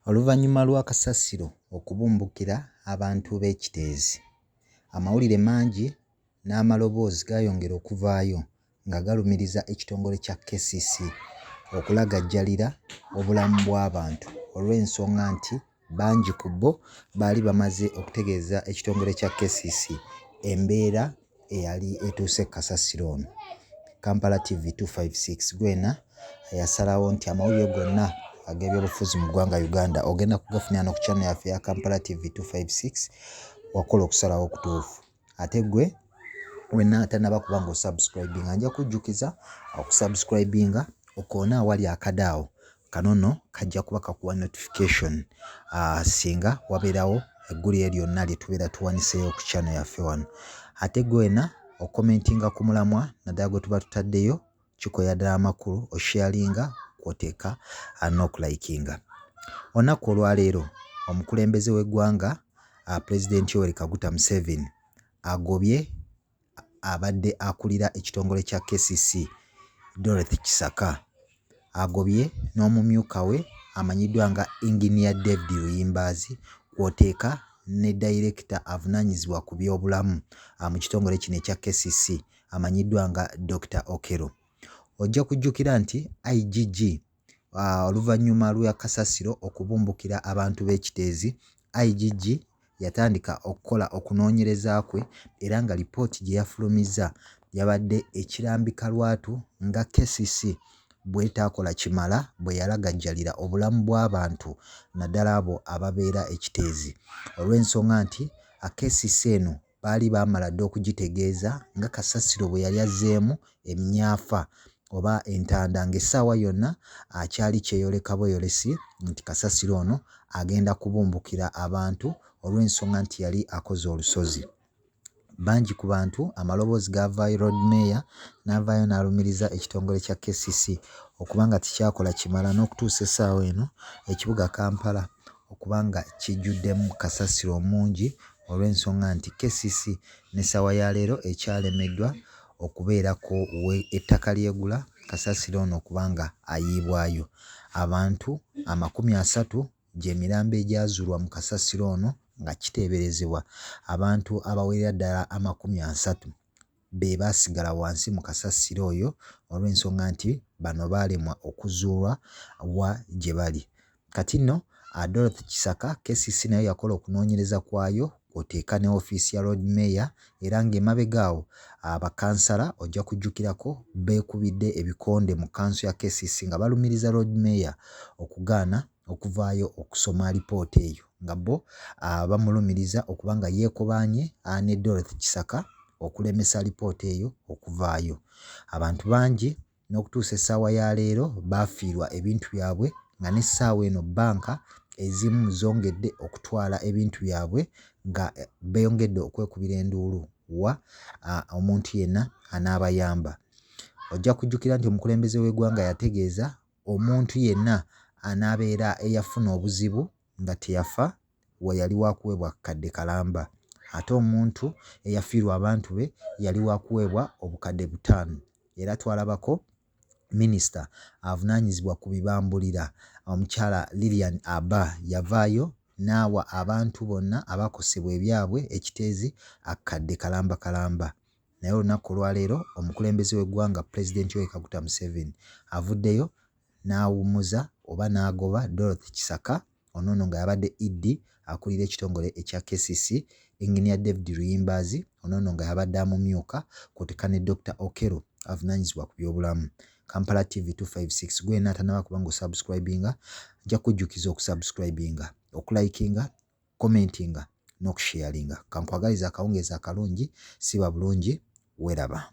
Oluvannyuma lwa kasasiro okubumbukira abantu b'ekiteezi, amawulire mangi n'amaloboozi gaayongera okuvaayo nga galumiriza ekitongole kya KCC okulagajjalira obulamu bw'abantu olw'ensonga nti bangi ku bo baali bamaze okutegeeza ekitongole kya KCC embeera eyali etuuse kasasiro ono. Kampala TV 256 gwena yasalawo nti amawulire gonna ag'ebyobufuzi mu ggwanga Uganda ogenda kugafunira no ku channel yaffe ya Kampala TV 256 wakola okusalawo okutuufu. Ate gwe wenna atanaba kuba ng'osubscribinga nja kujjukiza okusubscribinga okoona awali akadaawo kanono kajja kuba kakuwa notification singa wabeerawo eggulire lyonna lye tubeera tuwaniseeyo ku channel yaffe wano. Ate gwena okomentinga ku mulamwa naddala gwe tuba tutaddeyo kikoya ddala amakulu osharinga kwoteeka n'okulayikinga. Olunaku olwaleero omukulembeze w'eggwanga Pulezidenti Yoweri Kaguta Museveni agobye abadde akulira ekitongole kya KCC Dorothy Kisaka, agobye n'omumyuka we amanyiddwa nga Engineer David Luyimbaazi kwoteeka ne Director avunaanyizibwa ku by'obulamu mu kitongole kino ekya KCC amanyiddwa nga Dr. Okero. Ojja kujjukira nti IGG oluvannyuma lwa kasasiro okubumbukira abantu b'ekiteezi, IGG yatandika okukola okunoonyereza kwe era nga lipooti gye yafulumizza yabadde ekirambika lwatu nga KCC bw'etaakola kimala bwe yalagajjalira obulamu bw'abantu naddala abo ababeera ekiteezi. Olw'ensonga nti KCC eno baali baamala dda okugitegeeza nga kasasiro bwe yali azzeemu emyaafa oba entanda ng'essaawa yonna akyali kyeyoleka bweyolesi nti kasasiro ono agenda kubumbukira abantu olw'ensonga nti yali akoze olusozi. Bangi ku bantu amaloboozi gaavaayo, Road Mayor n'avaayo n'alumiriza ekitongole kya KCC okubanga tikyakola kimala n'okutuusa essaawa eno ekibuga Kampala okubanga kijjuddemu kasasiro mungi olw'ensonga nti KCC n'essaawa ya leero ekyalemeddwa okubeerako ettaka lyegula kasasiro ono okubanga ayiibwayo. Abantu 30 gy'emirambo egyazuulwa mu kasasiro ono nga kiteeberezebwa. Abantu abawerera ddala 30 be baasigala wansi mu kasasiro oyo olw'ensonga nti bano baalemwa okuzuulwa wa gye bali. Kati nno Dorothy Kisaka KCC nayo yakola okunoonyereza kwayo kwoteeka ne ofiisi ya Road Mayor era ng'emabegaawo abakansala ojja kujjukirako beekubidde ebikonde mu kanso ya KCC nga balumiriza Road Mayor okugaana okuvaayo okusoma alipoota eyo nga bo bamulumiriza okubanga yeekobaanye ne Dorothy Kisaka okulemesa alipoota eyo okuvaayo. Abantu bangi n'okutuusa essaawa ya leero baafiirwa ebintu byabwe nga n'essaawa eno bbanka ezimu zongedde okutwala ebintu byabwe nga beeyongedde okwekubira enduulu wa omuntu yenna anaabayamba. Ojja kujjukira nti omukulembeze w'eggwanga yategeeza omuntu yenna anaabeera eyafuna obuzibu nga teyafa we yali waakuweebwa kadde kalamba, ate omuntu eyafiirwa abantu be yali waakuweebwa obukadde 5. Era twalabako minisita avunaanyizibwa ku bibambulira omukyala Lilian Abba yavaayo n'awa abantu bonna abakosebwa ebyabwe ekiteezi akadde kalamba. Naye olunaku olwaleero omukulembeze w'eggwanga Pulezidenti Yoweri Kaguta Museveni avuddeyo n'awummuza oba n'agoba Dorothy Kisaka onoono nga yabadde ED akulira ekitongole ekya KCC, Engineer David Luyimbaazi onoono nga yabadde amumyuka kwoteeka ne Dr. Okero avunaanyizibwa ku by'obulamu. Kampala TV 256 gwena atanaba kuba ng'osubscribinga nja kujjukiza okusubscribinga, okulayikinga, commentinga n'okusharinga. Kankwagaliza akawungeezi akalungi siba bulungi weeraba.